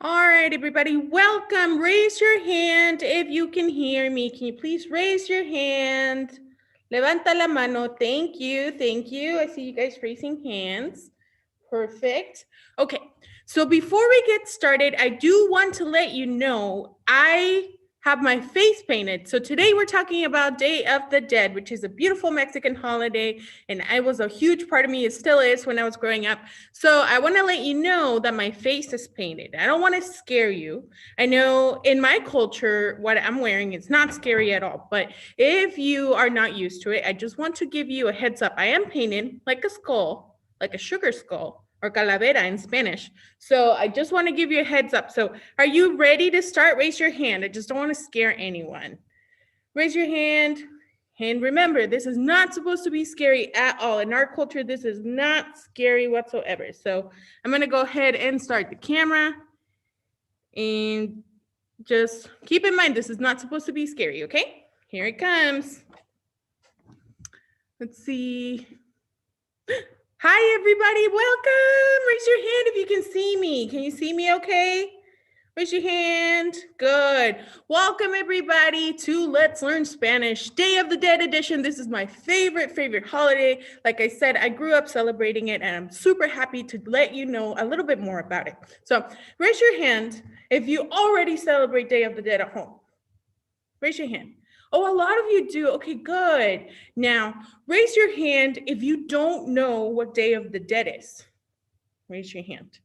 All right, everybody, welcome. Raise your hand if you can hear me. Can you please raise your hand? Levanta la mano. Thank you. Thank you. I see you guys raising hands. Perfect. Okay, so before we get started, I do want to let you know I have my face painted. So today we're talking about Day of the Dead, which is a beautiful Mexican holiday, and it was a huge part of me. It still is when I was growing up. So I want to let you know that my face is painted. I don't want to scare you. I know in my culture, what I'm wearing is not scary at all. But if you are not used to it, I just want to give you a heads up. I am painted like a skull, like a sugar skull or calavera in Spanish. So I just want to give you a heads up. So are you ready to start? Raise your hand. I just don't want to scare anyone. Raise your hand. And remember, this is not supposed to be scary at all. In our culture, this is not scary whatsoever. So I'm going to go ahead and start the camera. And just keep in mind, this is not supposed to be scary, okay? Here it comes. Let's see. Hi, everybody. Welcome. Raise your hand if you can see me. Can you see me okay? Raise your hand. Good. Welcome, everybody, to Let's Learn Spanish Day of the Dead edition. This is my favorite holiday. Like I said, I grew up celebrating it, and I'm super happy to let you know a little bit more about it. So raise your hand if you already celebrate Day of the Dead at home. Raise your hand. Oh, a lot of you do. Okay, good. Now, raise your hand if you don't know what Day of the Dead is. Raise your hand.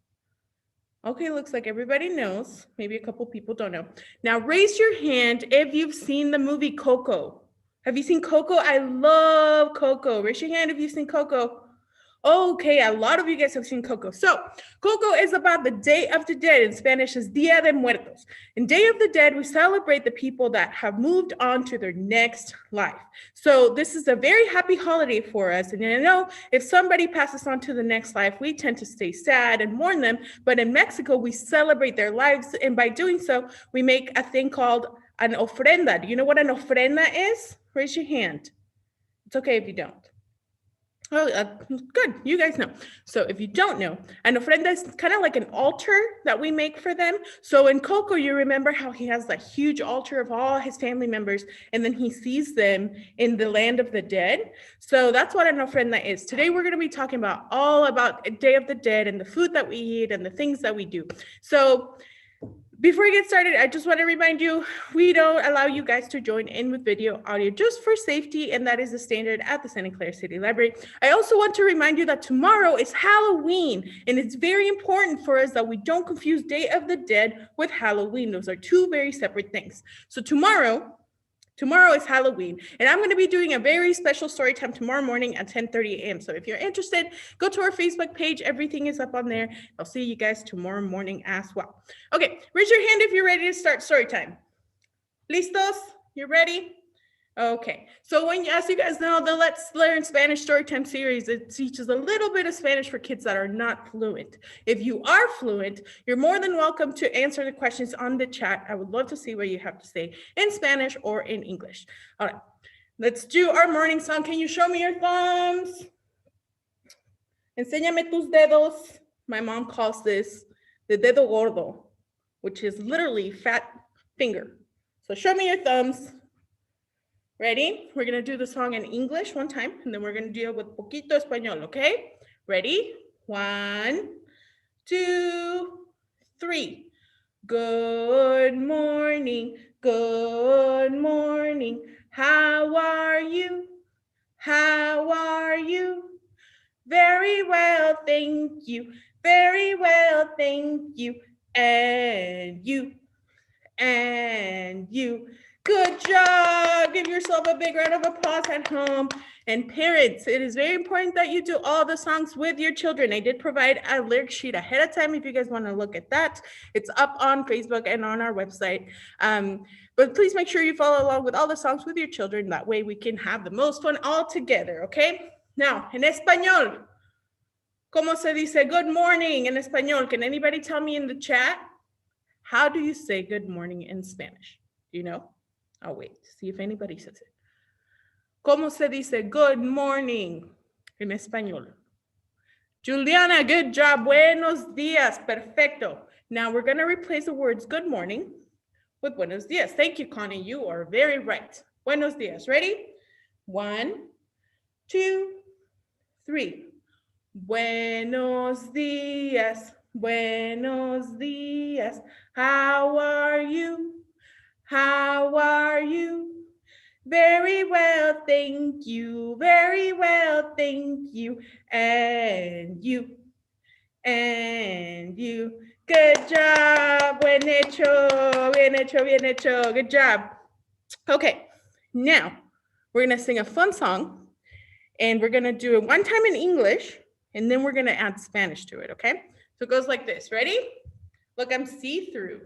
Okay, looks like everybody knows. Maybe a couple people don't know. Now, raise your hand if you've seen the movie Coco. Have you seen Coco? I love Coco. Raise your hand if you've seen Coco. Okay, a lot of you guys have seen Coco. So, Coco is about the Day of the Dead. In Spanish is Dia de Muertos. In Day of the Dead, we celebrate the people that have moved on to their next life. So, this is a very happy holiday for us. And I know if somebody passes on to the next life, we tend to stay sad and mourn them. But in Mexico, we celebrate their lives. And by doing so, we make a thing called an ofrenda. Do you know what an ofrenda is? Raise your hand. It's okay if you don't. Oh, good. You guys know. So if you don't know, an ofrenda is kind of like an altar that we make for them. So in Coco, you remember how he has that huge altar of all his family members, and then he sees them in the land of the dead. So that's what an ofrenda is. Today, we're going to be talking about all about Day of the Dead and the food that we eat and the things that we do. So before we get started, I just want to remind you, we don't allow you guys to join in with video audio just for safety, and that is the standard at the Santa Clara City Library. I also want to remind you that tomorrow is Halloween, and it's very important for us that we don't confuse Day of the Dead with Halloween. Those are two very separate things. So tomorrow is Halloween, and I'm going to be doing a very special story time tomorrow morning at 10:30 a.m. So if you're interested, go to our Facebook page. Everything is up on there. I'll see you guys tomorrow morning as well. Okay, raise your hand if you're ready to start story time. ¿Listos? You ready? Okay, so as you guys know, the Let's Learn Spanish Storytime series, it teaches a little bit of Spanish for kids that are not fluent. If you are fluent, you're more than welcome to answer the questions on the chat. I would love to see what you have to say in Spanish or in English. All right, let's do our morning song. Can you show me your thumbs? Enséñame tus dedos. My mom calls this the dedo gordo, which is literally fat finger. So show me your thumbs. Ready? We're going to do the song in English one time, and then we're going to deal with poquito español, okay? Ready? 1, 2, 3. Good morning, good morning. How are you? How are you? Very well, thank you. Very well, thank you. And you. And you. Good job. Give yourself a big round of applause at home. And parents, it is very important that you do all the songs with your children. I did provide a lyric sheet ahead of time if you guys want to look at that. It's up on Facebook and on our website. But please make sure you follow along with all the songs with your children. That way we can have the most fun all together, okay? Now, en español, ¿cómo se dice good morning en español? Can anybody tell me in the chat? How do you say good morning in Spanish? Do you know? I'll wait to see if anybody says it. ¿Cómo se dice good morning en español? Juliana, good job. Buenos días. Perfecto. Now we're going to replace the words good morning with buenos dias. Thank you, Connie. You are very right. Buenos dias. Ready? 1, 2, 3. Buenos dias. Buenos dias. How are you? How are you? Very well, thank you. Very well, thank you. And you. And you. Good job. Bien hecho. Bien hecho. Bien hecho. Good job. Okay. Now we're going to sing a fun song, and we're going to do it one time in English, and then we're going to add Spanish to it. Okay. So it goes like this. Ready? Look, I'm see-through.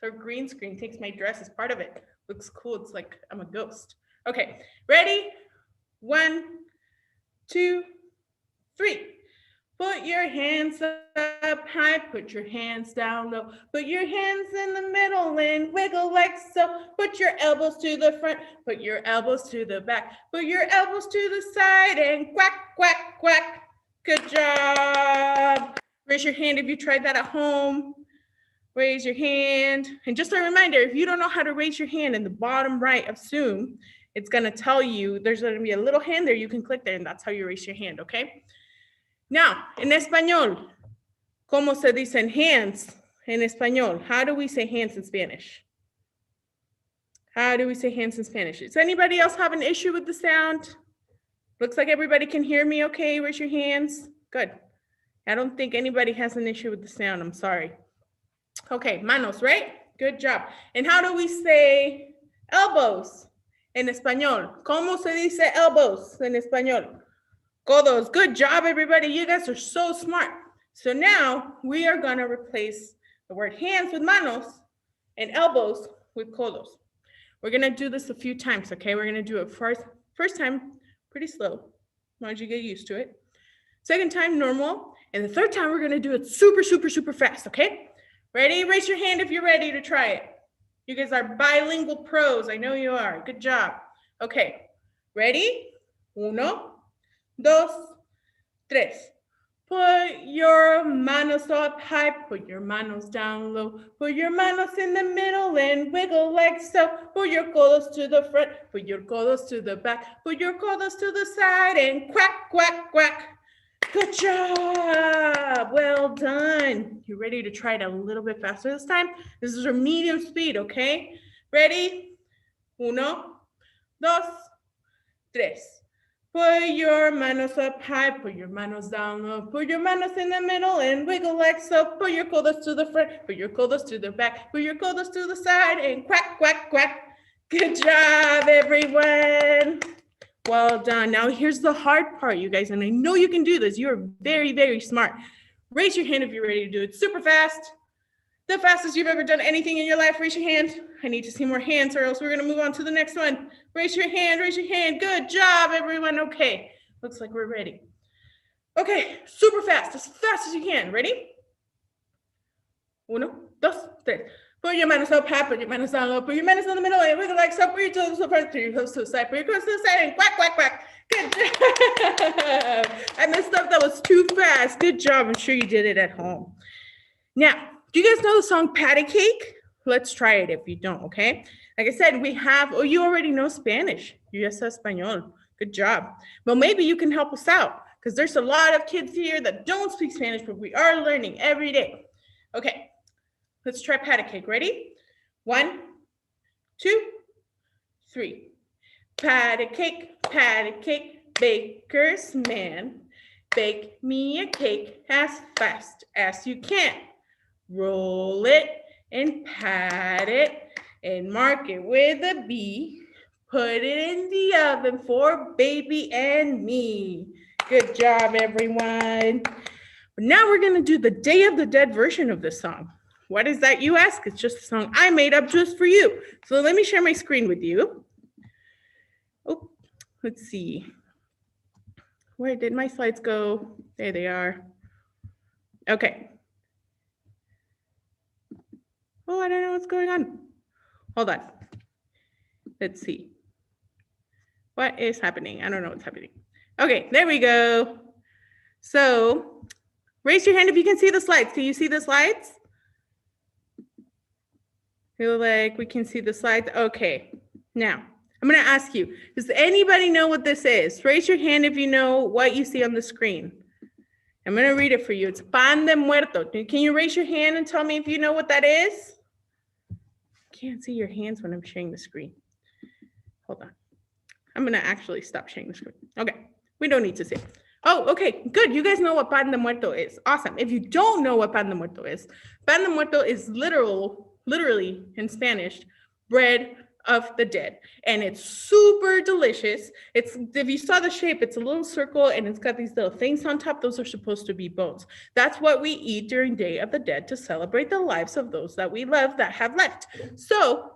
So green screen takes my dress as part of it. Looks cool. It's like I'm a ghost. Okay, ready? 1, 2, 3. Put your hands up high, put your hands down low. Put your hands in the middle and wiggle like so. Put your elbows to the front, put your elbows to the back. Put your elbows to the side and quack, quack, quack. Good job. Raise your hand if you tried that at home. Raise your hand. And just a reminder, if you don't know how to raise your hand in the bottom right of Zoom, it's going to tell you, there's going to be a little hand there. You can click there, and that's how you raise your hand, okay? Now, en español, ¿cómo se dicen hands en español? How do we say hands in Spanish? How do we say hands in Spanish? Does anybody else have an issue with the sound? Looks like everybody can hear me okay. Raise your hands. Good. I don't think anybody has an issue with the sound. I'm sorry. Okay, manos, right? Good job. And how do we say elbows en español? ¿Cómo se dice elbows en español? Codos. Good job, everybody. You guys are so smart. So now we are going to replace the word hands with manos and elbows with codos. We're going to do this a few times, okay? We're going to do it first time, pretty slow, as long as you get used to it. Second time, normal. And the third time, we're going to do it super, super, super fast, okay? Ready? Raise your hand if you're ready to try it. You guys are bilingual pros. I know you are. Good job. Okay. Ready? 1, 2, 3. Put your manos up high. Put your manos down low. Put your manos in the middle and wiggle like so. Put your codos to the front. Put your codos to the back. Put your codos to the side and quack, quack, quack. Good job. Well done. You ready to try it a little bit faster this time? This is a medium speed, okay? Ready? 1, 2, 3. Put your manos up high, put your manos down low, put your manos in the middle and wiggle like so. Put your codos to the front, put your codos to the back, put your codos to the side and quack, quack, quack. Good job, everyone. Well done. Now here's the hard part, you guys, and I know you can do this. You're very, very smart. Raise your hand if you're ready to do it super fast. The fastest you've ever done anything in your life. Raise your hand. I need to see more hands or else we're going to move on to the next one. Raise your hand. Raise your hand. Good job, everyone. Okay. Looks like we're ready. Okay. Super fast as you can. Ready? 1, 2, 3. Put your manos up high, put your manos down low, put your manos in the middle, and wiggle like so. Put your toes to the front, put your toes to the side, put your toes to the side, and quack, quack, quack. Good job. I messed up. That was too fast. Good job. I'm sure you did it at home. Now, do you guys know the song Patty Cake? Let's try it if you don't, okay? Like I said, you already know Spanish. You ya sabes español. Good job. Well, maybe you can help us out because there's a lot of kids here that don't speak Spanish, but we are learning every day. Okay, let's try Patty Cake. Ready? 1, 2, 3. Patty cake, baker's man. Bake me a cake as fast as you can. Roll it and pat it and mark it with a B. Put it in the oven for baby and me. Good job, everyone. But now we're going to do the Day of the Dead version of this song. What is that, you ask? It's just a song I made up just for you. So let me share my screen with you. Oh, let's see. Where did my slides go? There they are. Okay. Oh, I don't know what's going on. Hold on. Let's see. What is happening? I don't know what's happening. Okay, there we go. So raise your hand if you can see the slides. Can you see the slides? Feel like we can see the slides. Okay, now I'm going to ask you, does anybody know what this is? Raise your hand if you know what you see on the screen. I'm going to read it for you. It's Pandemonto. Can you raise your hand and tell me if you know what that is? Can't see your hands when I'm sharing the screen. Hold on. I'm going to actually stop sharing the screen. Okay, we don't need to see it. Oh, okay, good. You guys know what Pandemonto is. Awesome. If you don't know what Pandemonto is literally in Spanish, bread of the dead. And it's super delicious. It's, if you saw the shape, it's a little circle and it's got these little things on top. Those are supposed to be bones. That's what we eat during Day of the Dead to celebrate the lives of those that we love that have left. So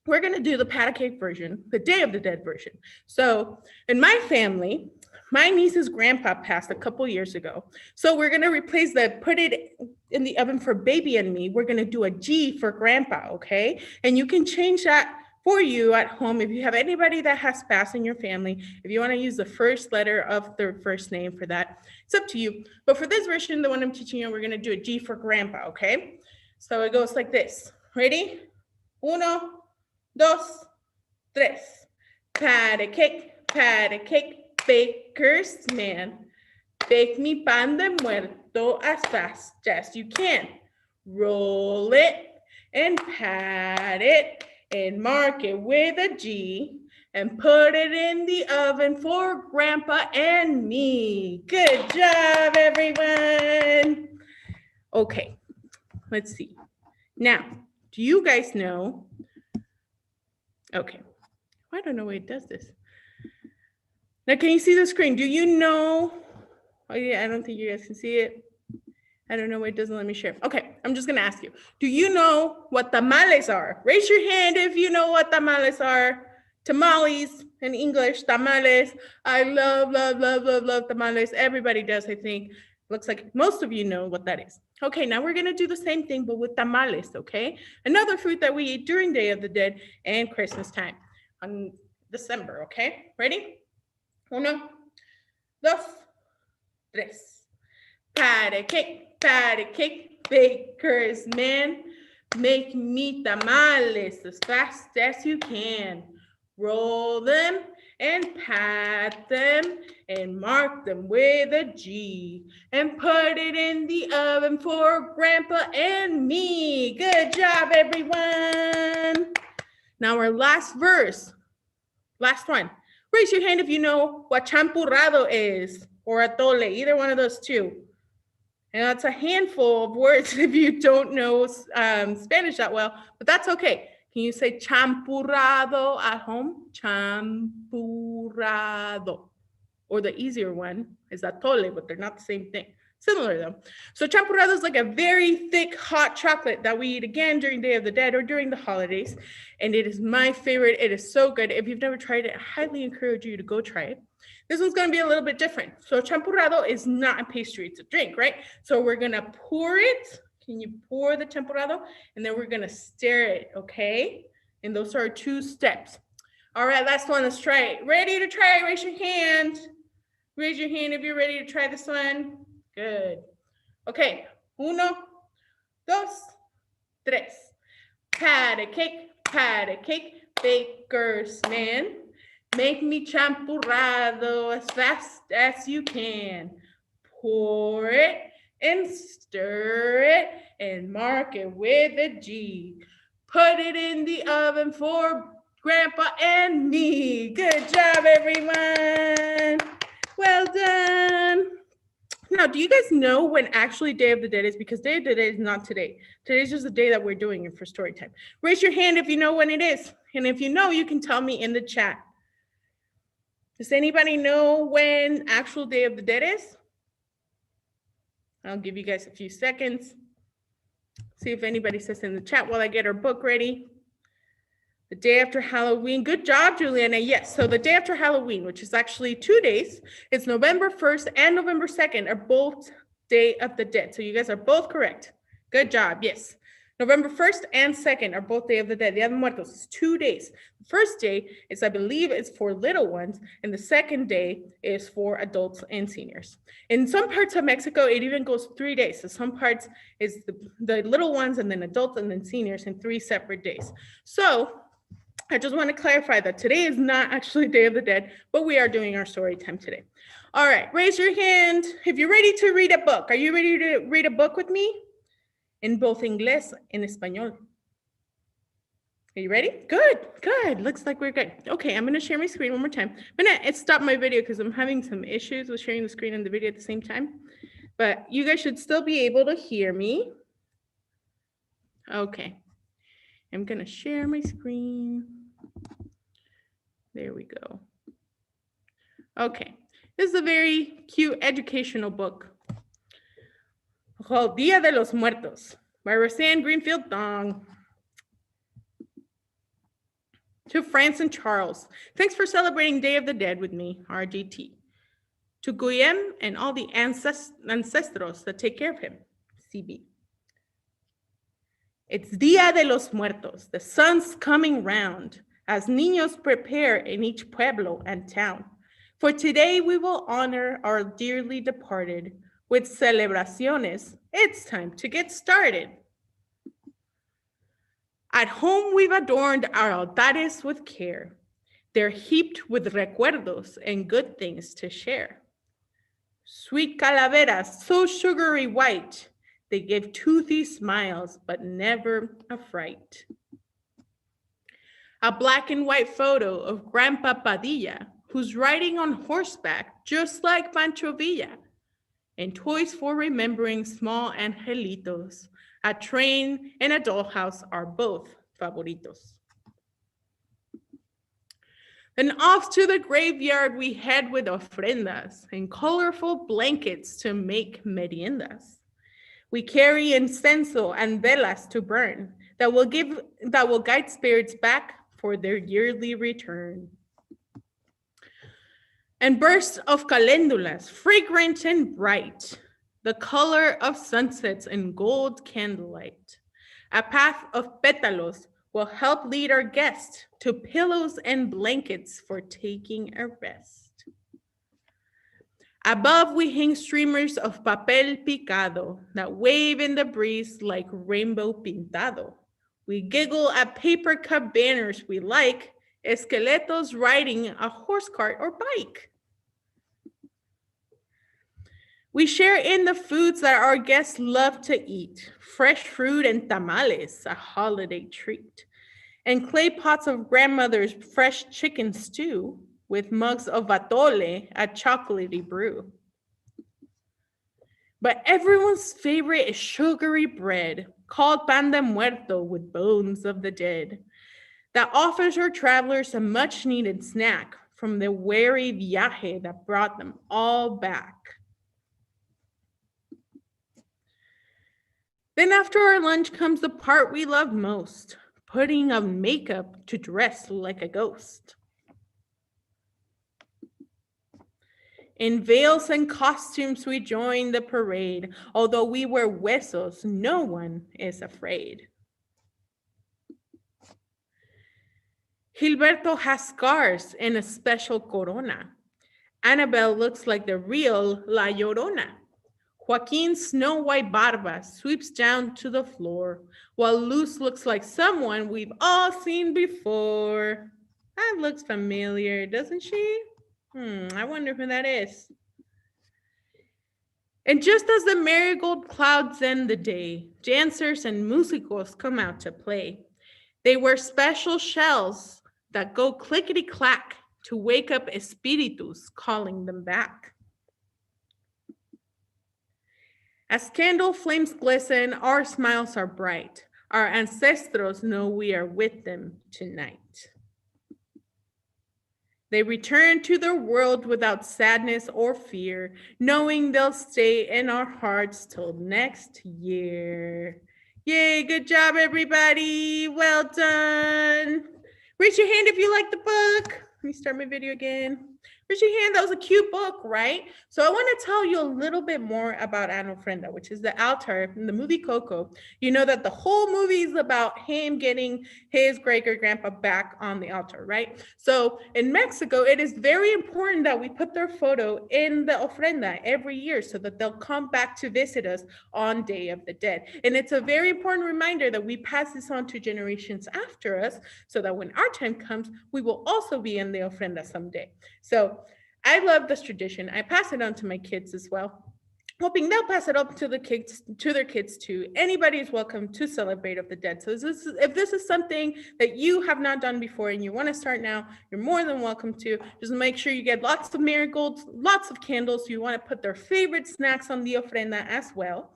we're going to do the patty cake version, the Day of the Dead version. So in my family, my niece's grandpa passed a couple years ago. So we're going to replace put it in the oven for baby and me. We're going to do a G for grandpa, okay? And you can change that for you at home if you have anybody that has passed in your family. If you want to use the first letter of their first name for that, it's up to you. But for this version, the one I'm teaching you, we're going to do a G for grandpa, okay? So it goes like this. Ready? 1, 2, 3. Patty cake, baker's man. Bake me pan de muerto as fast as you can. Roll it and pat it and mark it with a G and put it in the oven for grandpa and me. Good job, everyone. Okay, let's see. Now, do you guys know? Okay, I don't know why it does this. Now, can you see the screen? Do you know? Oh yeah, I don't think you guys can see it. I don't know why it doesn't let me share. Okay, I'm just gonna ask you. Do you know what tamales are? Raise your hand if you know what tamales are. Tamales in English, tamales. I love tamales. Everybody does, I think. Looks like most of you know what that is. Okay, now we're gonna do the same thing, but with tamales, okay? Another food that we eat during Day of the Dead and Christmas time on December, okay? Ready? 1, 2, 3. Patty cake, baker's man. Make me tamales as fast as you can. Roll them and pat them and mark them with a G and put it in the oven for grandpa and me. Good job, everyone. Now our last verse, last one. Raise your hand if you know what champurrado is or atole, either one of those two. And that's a handful of words if you don't know Spanish that well, but that's okay. Can you say champurrado at home? Champurrado. Or the easier one is atole, but they're not the same thing. Similar though. So champurrado is like a very thick, hot chocolate that we eat again during Day of the Dead or during the holidays. And it is my favorite. It is so good. If you've never tried it, I highly encourage you to go try it. This one's gonna be a little bit different. So champurrado is not a pastry, it's a drink, right? So we're gonna pour it. Can you pour the champurrado? And then we're gonna stir it, okay? And those are our 2 steps. All right, last one, let's try it. Ready to try it, raise your hand. Raise your hand if you're ready to try this one. Good. Okay, 1, 2, 3. Patty cake, baker's man. Make me champurrado as fast as you can. Pour it and stir it and mark it with a G. Put it in the oven for grandpa and me. Good job, everyone. Well done. Now, do you guys know when actually Day of the Dead is? Because Day of the Dead is not today. Today's just the day that we're doing it for story time. Raise your hand if you know when it is. And if you know, you can tell me in the chat. Does anybody know when actual Day of the Dead is? I'll give you guys a few seconds. See if anybody says in the chat while I get our book ready. The day after Halloween. Good job, Juliana. Yes, so the day after Halloween, which is actually 2 days, it's November 1st and November 2nd are both Day of the Dead. So you guys are both correct. Good job, yes. November 1st and 2nd are both Day of the Dead. Dia de Muertos is 2 days. The first day is, I believe, it's for little ones, and the second day is for adults and seniors. In some parts of Mexico, it even goes 3 days. So some parts is the little ones and then adults and then seniors in 3 separate days. So I just want to clarify that today is not actually Day of the Dead, but we are doing our story time today. All right, raise your hand if you're ready to read a book. Are you ready to read a book with me? In both English and Español. Are you ready? Good, good. Looks like we're good. Okay, I'm gonna share my screen one more time. I'm gonna stop my video because I'm having some issues with sharing the screen and the video at the same time. But you guys should still be able to hear me. Okay, I'm gonna share my screen. There we go. Okay, this is a very cute educational book called Dia de los Muertos by Roseanne Greenfield Dong. To France and Charles, thanks for celebrating Day of the Dead with me, RGT. To Guillem and all the ancestros that take care of him, CB. It's Dia de los Muertos, the sun's coming round, as niños prepare in each pueblo and town. For today we will honor our dearly departed with celebraciones. It's time to get started. At home, we've adorned our altares with care. They're heaped with recuerdos and good things to share. Sweet calaveras, so sugary white, they give toothy smiles, but never a fright. A black and white photo of Grandpa Padilla, who's riding on horseback, just like Pancho Villa. And toys for remembering small angelitos. A train and a dollhouse are both favoritos. Then off to the graveyard we head with ofrendas and colorful blankets to make meriendas. We carry incenso and velas to burn that will guide spirits back for their yearly return. And bursts of calendulas, fragrant and bright, the color of sunsets in gold candlelight. A path of pétalos will help lead our guests to pillows and blankets for taking a rest. Above we hang streamers of papel picado that wave in the breeze like rainbow pintado. We giggle at paper cup banners we like, esqueletos riding a horse cart or bike. We share in the foods that our guests love to eat, fresh fruit and tamales, a holiday treat, and clay pots of grandmother's fresh chicken stew with mugs of atole, a chocolatey brew. But everyone's favorite is sugary bread, called Pandemonto with bones of the dead, that offers our travelers a much-needed snack from the weary viaje that brought them all back. Then after our lunch comes the part we love most, putting on makeup to dress like a ghost. In veils and costumes we join the parade. Although we wear huesos, no one is afraid. Gilberto has scars and a special corona. Annabelle looks like the real La Llorona. Joaquin's snow white barba sweeps down to the floor, while Luz looks like someone we've all seen before. That looks familiar, doesn't she? I wonder who that is. And just as the marigold clouds end the day, dancers and musicos come out to play. They wear special shells that go clickety-clack to wake up espíritus, calling them back. As candle flames glisten, our smiles are bright. Our ancestros know we are with them tonight. They return to their world without sadness or fear, knowing they'll stay in our hearts till next year. Yay, good job, everybody. Well done. Raise your hand if you like the book. Let me start my video again. Raise your hand. That was a cute book, right? So I want to tell you a little bit more about Ano Frienda, which is the altar in the movie Coco. You know that the whole movie is about him getting his great-great-grandpa back on the altar, right? So in Mexico, it is very important that we put their photo in the ofrenda every year so that they'll come back to visit us on Day of the Dead. And it's a very important reminder that we pass this on to generations after us so that when our time comes, we will also be in the ofrenda someday. So I love this tradition. I pass it on to my kids as well, hoping they'll pass it up to their kids too. Anybody is welcome to celebrate of the dead. So if this is something that you have not done before and you want to start now, you're more than welcome to. Just make sure you get lots of marigolds, lots of candles. You want to put their favorite snacks on the ofrenda as well.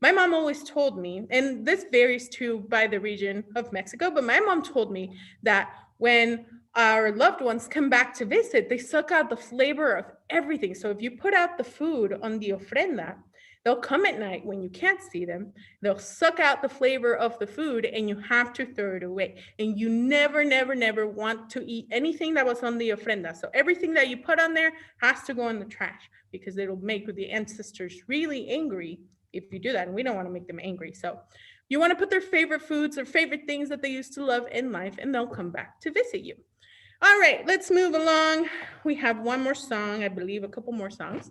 My mom always told me, and this varies too by the region of Mexico, but my mom told me that when our loved ones come back to visit, they suck out the flavor of everything. So if you put out the food on the ofrenda, they'll come at night when you can't see them. They'll suck out the flavor of the food and you have to throw it away. And you never, never, never want to eat anything that was on the ofrenda. So everything that you put on there has to go in the trash because it'll make the ancestors really angry if you do that. And we don't want to make them angry. So you want to put their favorite foods or favorite things that they used to love in life and they'll come back to visit you. All right, let's move along. We have one more song, I believe, a couple more songs.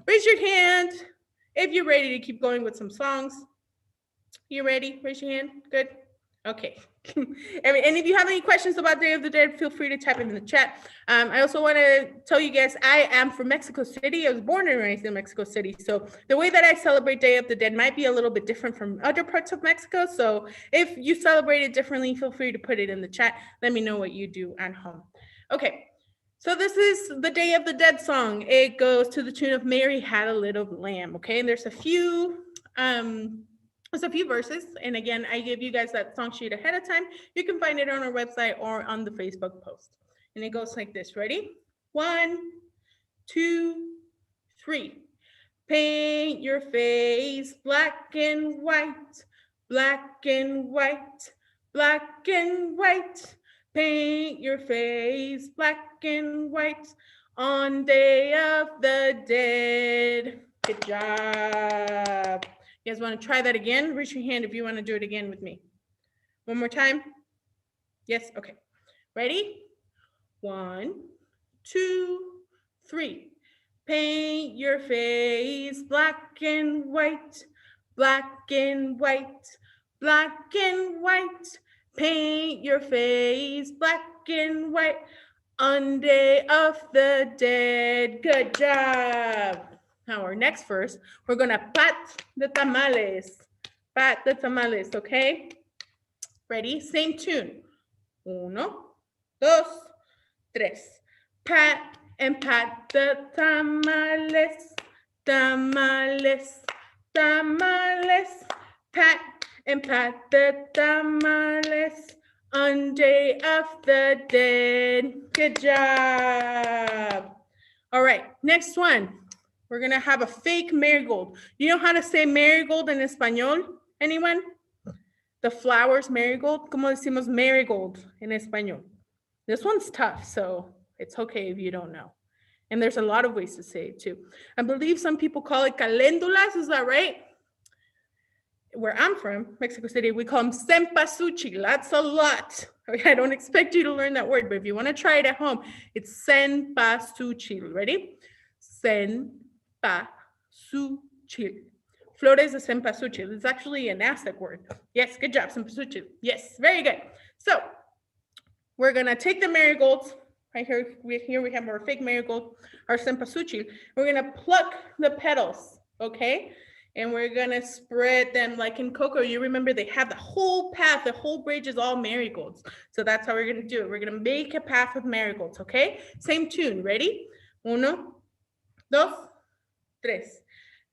Raise your hand if you're ready to keep going with some songs. You ready? Raise your hand. Good. Okay. And if you have any questions about Day of the Dead, feel free to type it in the chat. I also want to tell you guys, I am from Mexico City. I was born and raised in Mexico City. So the way that I celebrate Day of the Dead might be a little bit different from other parts of Mexico. So if you celebrate it differently, feel free to put it in the chat. Let me know what you do at home. Okay. So this is the Day of the Dead song. It goes to the tune of Mary Had a Little Lamb. Okay. And there's a few verses. And again, I give you guys that song sheet ahead of time. You can find it on our website or on the Facebook post. And it goes like this. Ready? 1, 2, 3. Paint your face black and white, black and white, black and white. Paint your face black and white on Day of the Dead. Good job. You guys want to try that again? Raise your hand if you want to do it again with me. One more time. Yes? Okay. Ready? 1, 2, 3. Paint your face black and white, black and white, black and white. Paint your face black and white on Day of the Dead. Good job. Now our next verse, we're gonna pat the tamales. Pat the tamales, okay? Ready? Same tune. 1, 2, 3. Pat and pat the tamales, tamales, tamales. Pat and pat the tamales on Day of the Dead. Good job. All right, next one. We're gonna have a fake marigold. You know how to say marigold in español? Anyone? The flowers marigold. ¿Cómo decimos marigold en español? This one's tough, so it's okay if you don't know. And there's a lot of ways to say it too. I believe some people call it caléndulas, is that right? Where I'm from, Mexico City, we call them cempasúchil. That's a lot. I don't expect you to learn that word, but if you want to try it at home, it's cempasúchil. Ready? Cempasúchil. Flores de cempasúchil. It's actually an Aztec word. Yes, good job, cempasúchil. Yes, very good. So we're gonna take the marigolds. Right here we have our fake marigold, our cempasúchil. We're gonna pluck the petals, okay? And we're gonna spread them like in Coco. You remember they have the whole path, the whole bridge is all marigolds. So that's how we're gonna do it. We're gonna make a path of marigolds, okay? Same tune, ready? 1, 2, 3.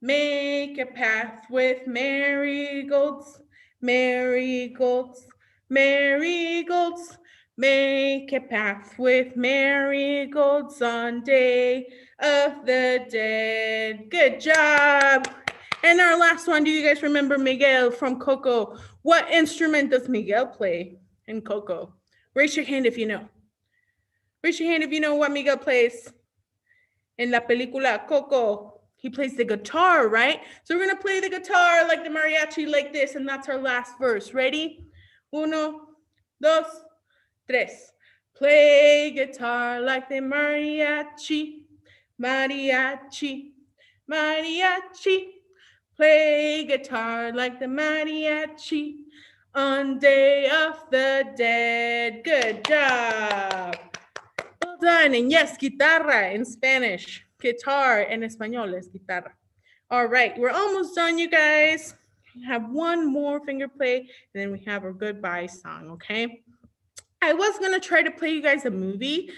Make a path with marigolds, marigolds, marigolds. Make a path with marigolds on Day of the Dead. Good job. And our last one, do you guys remember Miguel from Coco? What instrument does Miguel play in Coco? Raise your hand if you know. Raise your hand if you know what Miguel plays. in la película Coco, he plays the guitar, right? So we're gonna play the guitar like the mariachi like this, and that's our last verse. Ready? Uno, dos, tres. Play guitar like the mariachi, mariachi, mariachi. Play guitar like the mariachi on Day of the Dead. Good job. Well done. And yes, guitarra in Spanish. Guitar en español es guitarra. All right, we're almost done, you guys. We have one more finger play, and then we have our goodbye song, okay? I was going to try to play you guys a movie,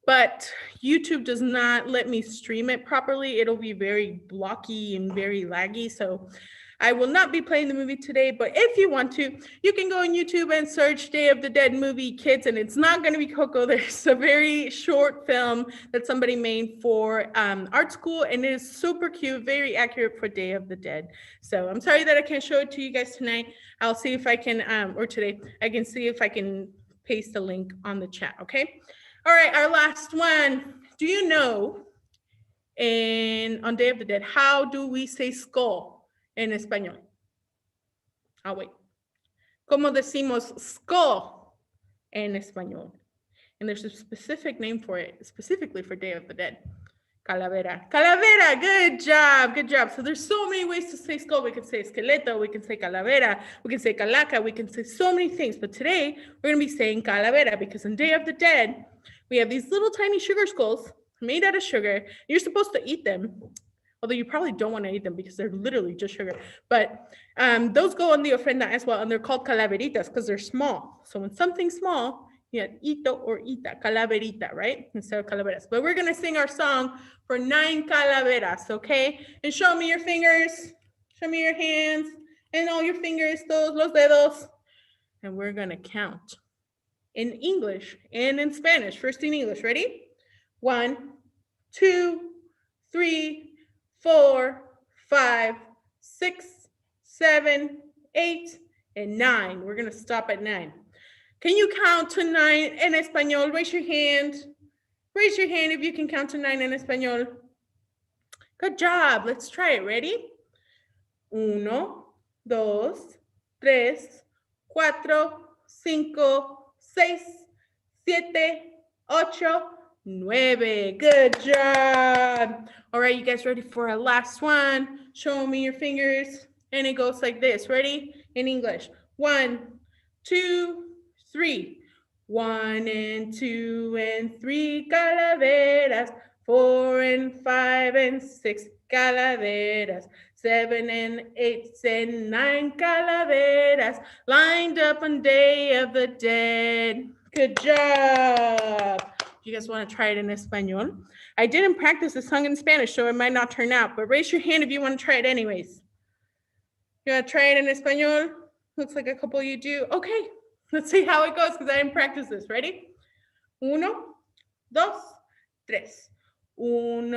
but YouTube does not let me stream it properly. It'll be very blocky and very laggy, so I will not be playing the movie today, but if you want to, you can go on YouTube and search Day of the Dead movie kids, and it's not going to be Coco. There's a very short film that somebody made for art school, and it is super cute, very accurate for Day of the Dead. So I'm sorry that I can't show it to you guys tonight. I'll see if I can, or today, I can see if I can paste the link on the chat, okay? All right, our last one. Do you know on Day of the Dead, how do we say skull en español? Oh, wait. ¿Cómo decimos skull en español? And there's a specific name for it, specifically for Day of the Dead. Calavera. Calavera, good job, good job. So there's so many ways to say skull. We can say esqueleto, we can say calavera, we can say calaca, we can say so many things. But today, we're going to be saying calavera because on Day of the Dead, we have these little tiny sugar skulls made out of sugar. You're supposed to eat them, although you probably don't want to eat them because they're literally just sugar. But those go on the ofrenda as well, and they're called calaveritas because they're small. So when something's small, you have ito or ita, calaverita, right? Instead of calaveras. But we're going to sing our song for 9 calaveras, okay? And show me your fingers. Show me your hands and all your fingers, todos los dedos. And we're going to count in English and in Spanish. First in English. Ready? 1, 2, 3, 4, 5, 6, 7, 8, and 9. We're going to stop at 9. Can you count to 9 en español? Raise your hand. Raise your hand if you can count to 9 en español. Good job. Let's try it. Ready? 1, 2, 3, 4, 5, 6, 7, 8, 9. Good job. All right, you guys ready for our last one? Show me your fingers. And it goes like this. Ready? In English. 1, 2, 3. 1 and 2 and 3 calaveras. 4 and 5 and 6 calaveras. 7 and 8 and 9 calaveras. Lined up on Day of the Dead. Good job. You guys want to try it in Espanol? I didn't practice the song in Spanish, so it might not turn out, but raise your hand if you want to try it anyways. You want to try it in Espanol? Looks like a couple of you do. Okay, let's see how it goes because I didn't practice this. Ready? 1, 2, 3. 1,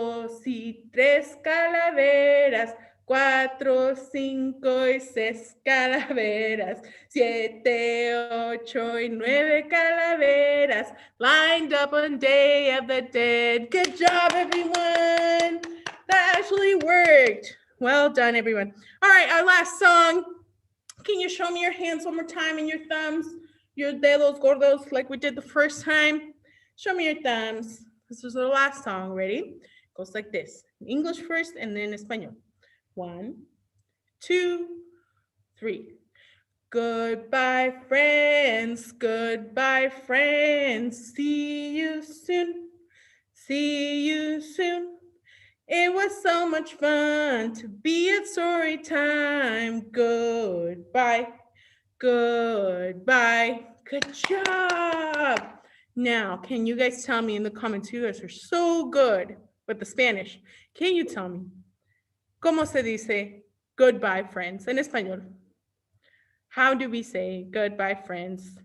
2 y 3 calaveras. 4, 5 y 6 calaveras. 7, 8 y 9 calaveras. Lined up on Day of the Dead. Good job, everyone. That actually worked. Well done, everyone. All right, our last song. Can you show me your hands one more time and your thumbs? Your dedos gordos like we did the first time. Show me your thumbs. This is the last song. Ready? It goes like this. English first and then Espanol. 1, 2, 3. Goodbye, friends. Goodbye, friends. See you soon. See you soon. It was so much fun to be at Storytime. Goodbye. Goodbye. Good job. Now, can you guys tell me in the comments? You guys are so good with the Spanish. Can you tell me? ¿Cómo se dice goodbye, friends, en español? How do we say goodbye, friends,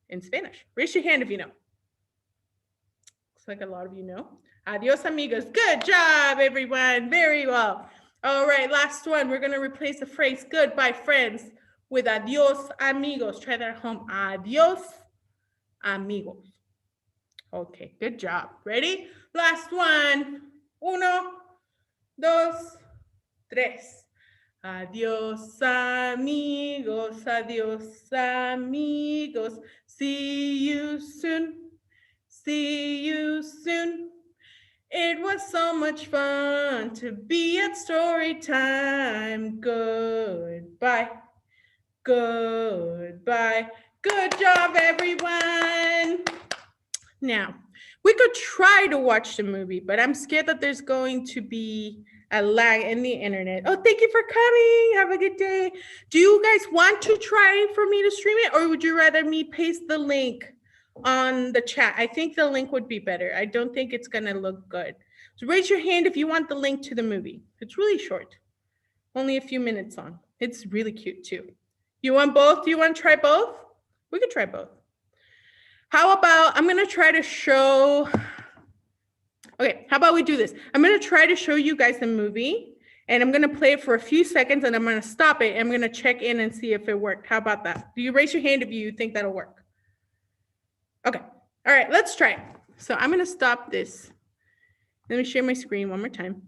in Spanish? Raise your hand if you know. Looks like a lot of you know. Adios, amigos. Good job, everyone. Very well. All right, last one. We're going to replace the phrase goodbye, friends, with adios, amigos. Try that at home. Adios, amigos. Okay, good job. Ready? Last one. Uno, dos, tres. Adiós, amigos. Adiós, amigos. See you soon. See you soon. It was so much fun to be at Storytime. Goodbye. Goodbye. Good job, everyone. Now, we could try to watch the movie, but I'm scared that there's going to be a lag in the internet. Oh, thank you for coming. Have a good day. Do you guys want to try for me to stream it, or would you rather me paste the link on the chat? I think the link would be better. I don't think it's going to look good. So raise your hand if you want the link to the movie. It's really short, only a few minutes long. It's really cute too. You want both? Do you want to try both? We could try both. How about, I'm going to try to show, okay, how about we do this? I'm going to try to show you guys the movie, and I'm going to play it for a few seconds, and I'm going to stop it, and I'm going to check in and see if it worked. How about that? Do you raise your hand if you think that'll work? Okay. All right, let's try it. So I'm going to stop this. Let me share my screen one more time.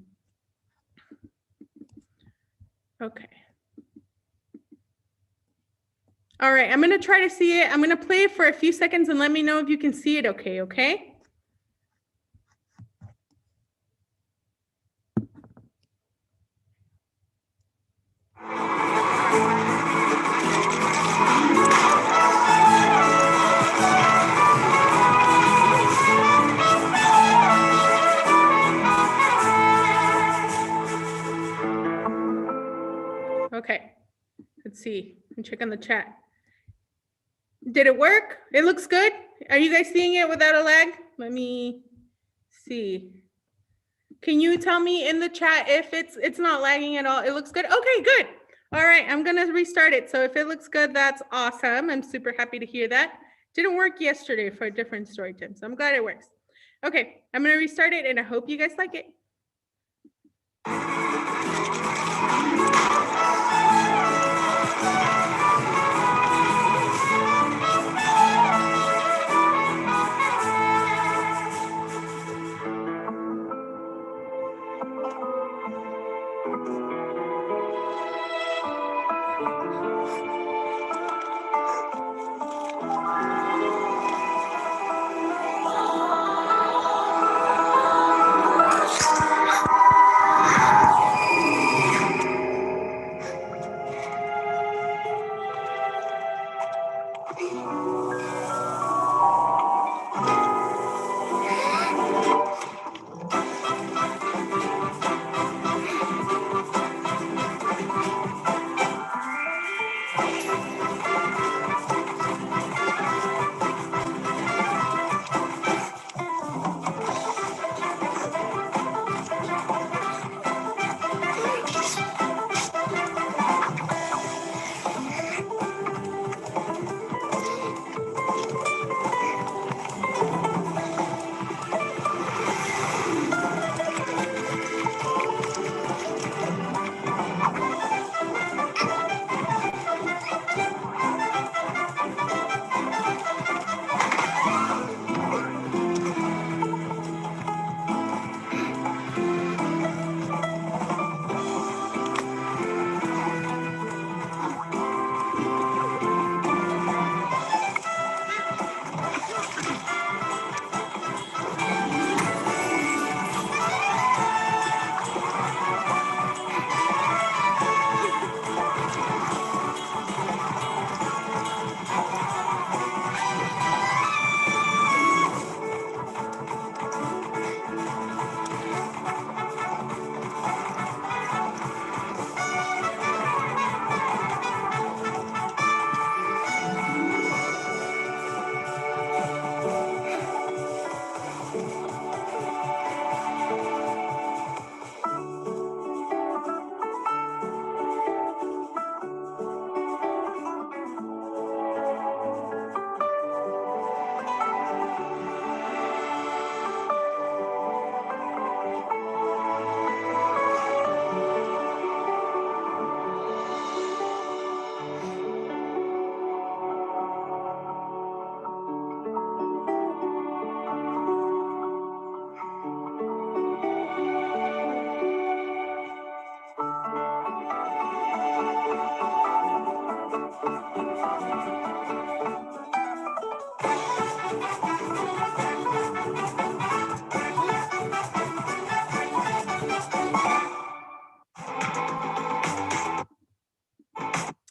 Okay. All right, I'm going to try to see it. I'm going to play it for a few seconds and let me know if you can see it okay, okay? Okay, let's see. I'm checking the chat. Did it work? It looks good. Are you guys seeing it without a lag? Let me see. Can you tell me in the chat if it's not lagging at all? It looks good. Okay, good. All right, I'm gonna restart it. So if it looks good, that's awesome. I'm super happy to hear that. Didn't work yesterday for a different story time, so I'm glad it works. Okay, I'm gonna restart it and I hope you guys like it.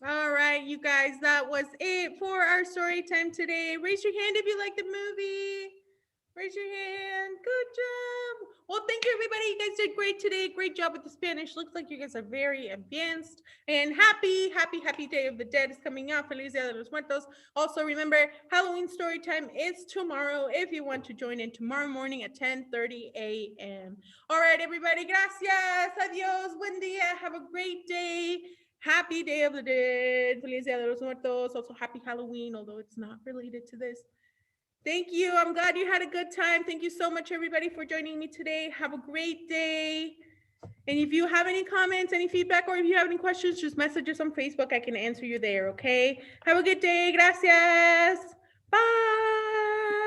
All right, you guys, that was it for our story time today. Raise your hand if you like the movie. Raise your hand. Good job. Well, thank you, everybody. You guys did great today. Great job with the Spanish. Looks like you guys are very advanced. And happy Day of the Dead is coming up. Feliz Dia de los Muertos. Also, remember, Halloween story time is tomorrow if you want to join in tomorrow morning at 10:30 a.m. All right, everybody. Gracias. Adios. Buen día. Have a great day. Happy Day of the Dead. Feliz Dia de los Muertos. Also, happy Halloween, although it's not related to this. Thank you. I'm glad you had a good time. Thank you so much, everybody, for joining me today. Have a great day. And if you have any comments, any feedback, or if you have any questions, just message us on Facebook. I can answer you there, okay? Have a good day. Gracias.